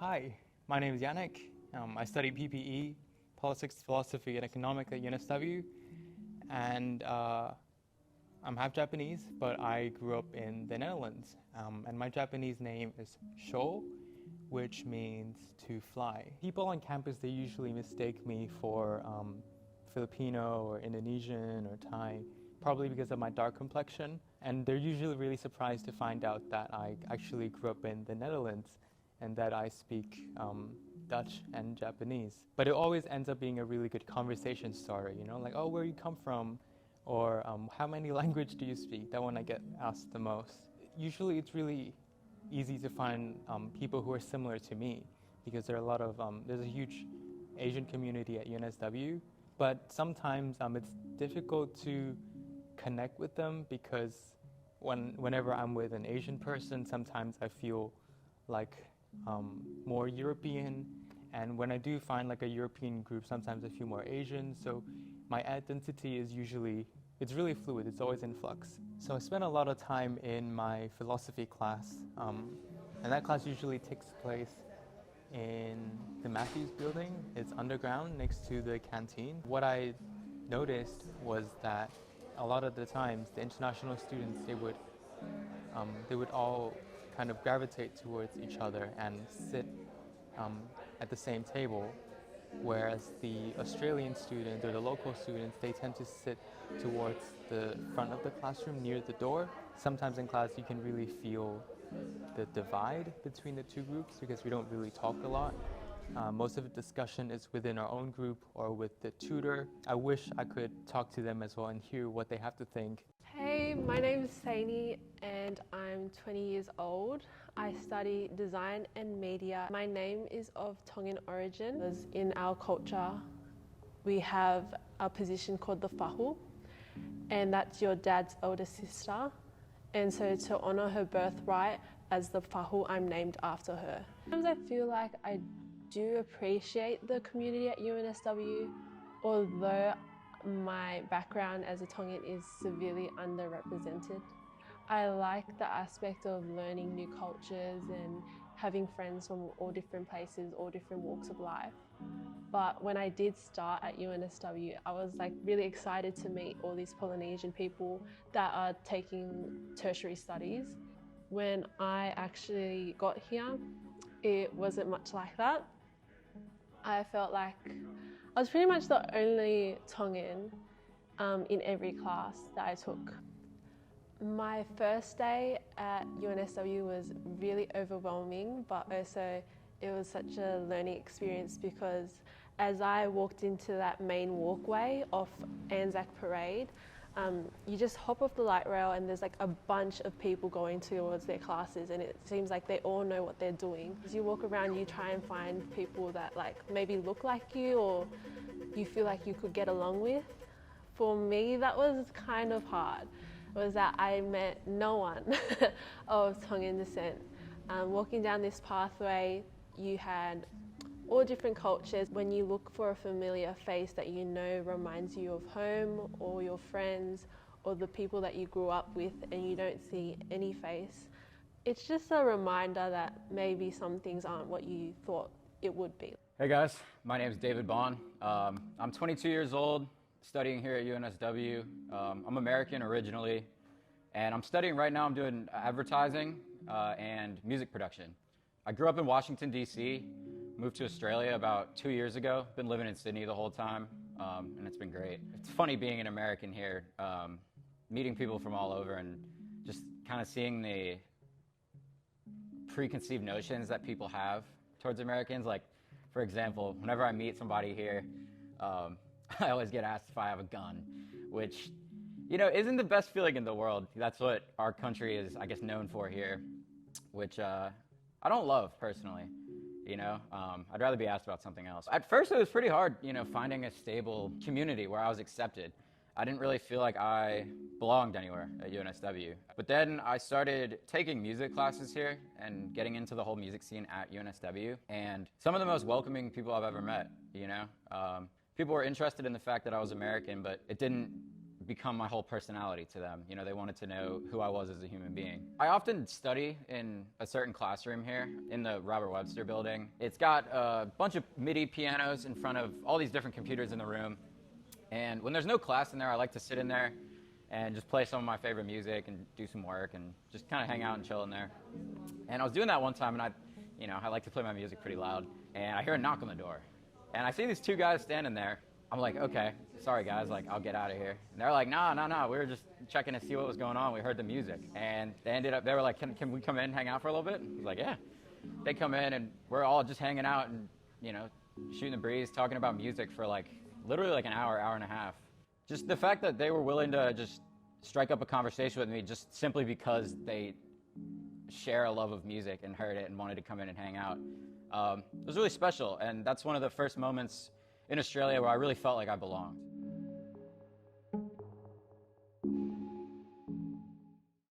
Hi, my name is Yannick. I study PPE, Politics, Philosophy, and Economics at UNSW, and I'm half Japanese, but I grew up in the Netherlands, and my Japanese name is Sho, which means to fly. People on campus, they usually mistake me for Filipino or Indonesian or Thai, probably because of my dark complexion, and they're usually really surprised to find out that I actually grew up in the Netherlands and that I speak Dutch and Japanese. But it always ends up being a really good conversation starter, you know, like, oh, where you come from, or how many language do you speak? That one I get asked the most. Usually it's really easy to find people who are similar to me, because there are a lot of, there's a huge Asian community at UNSW, but sometimes it's difficult to connect with them because whenever I'm with an Asian person, sometimes I feel like more European, and when I do find like a European group, sometimes I feel more Asian. So my identity is it's really fluid, it's always in flux. So I spend a lot of time in my philosophy class, and that class usually takes place in the Matthews building. It's underground next to the canteen. What I noticed was that a lot of the times the international students, they would all kind of gravitate towards each other and sit at the same table, whereas the Australian students or the local students, they tend to sit towards the front of the classroom near the door. Sometimes in class you can really feel the divide between the two groups because we don't really talk a lot. Most of the discussion is within our own group or with the tutor. I wish I could talk to them as well and hear what they have to think. Hey, my name is Saini and I'm 20 years old. I study design and media. My name is of Tongan origin. In our culture, we have a position called the fahu, and that's your dad's older sister. And so to honour her birthright as the fahu, I'm named after her. Sometimes I feel like I do appreciate the community at UNSW, although my background as a Tongan is severely underrepresented. I like the aspect of learning new cultures and having friends from all different places, all different walks of life. But when I did start at UNSW, I was like really excited to meet all these Polynesian people that are taking tertiary studies. When I actually got here, it wasn't much like that. I felt like I was pretty much the only Tongan in every class that I took. My first day at UNSW was really overwhelming, but also it was such a learning experience because as I walked into that main walkway off Anzac Parade, you just hop off the light rail and there's like a bunch of people going towards their classes, and it seems like they all know what they're doing. As you walk around, you try and find people that like maybe look like you or you feel like you could get along with. For me, that was kind of hard, was that I met no one of Tongan descent. Walking down this pathway, you had all different cultures. When you look for a familiar face that you know reminds you of home or your friends or the people that you grew up with and you don't see any face, it's just a reminder that maybe some things aren't what you thought it would be. Hey guys, my name is David Bond. I'm 22 years old, studying here at UNSW. I'm American originally, and I'm studying right now. I'm doing advertising and music production. I grew up in Washington, D.C., moved to Australia about 2 years ago. Been living in Sydney the whole time, and it's been great. It's funny being an American here, meeting people from all over and just kind of seeing the preconceived notions that people have towards Americans. Like, for example, whenever I meet somebody here, I always get asked if I have a gun, which, you know, isn't the best feeling in the world. That's what our country is, I guess, known for here, which I don't love personally. You know, I'd rather be asked about something else. At first, it was pretty hard, you know, finding a stable community where I was accepted. I didn't really feel like I belonged anywhere at UNSW. But then I started taking music classes here and getting into the whole music scene at UNSW. And some of the most welcoming people I've ever met, you know. People were interested in the fact that I was American, but it didn't become my whole personality to them. You know, they wanted to know who I was as a human being. I often study in a certain classroom here in the Robert Webster building. It's got a bunch of MIDI pianos in front of all these different computers in the room. And when there's no class in there, I like to sit in there and just play some of my favorite music and do some work and just kind of hang out and chill in there. And I was doing that one time, and I like to play my music pretty loud. And I hear a knock on the door. And I see these two guys standing there. I'm like, okay, sorry guys, like I'll get out of here. And they're like, no, we were just checking to see what was going on. We heard the music. And they were like, can we come in and hang out for a little bit? I was like, yeah. They come in and we're all just hanging out and, shooting the breeze, talking about music for literally an hour and a half. Just the fact that they were willing to just strike up a conversation with me just simply because they share a love of music and heard it and wanted to come in and hang out. It was really special, and that's one of the first moments in Australia where I really felt like I belonged.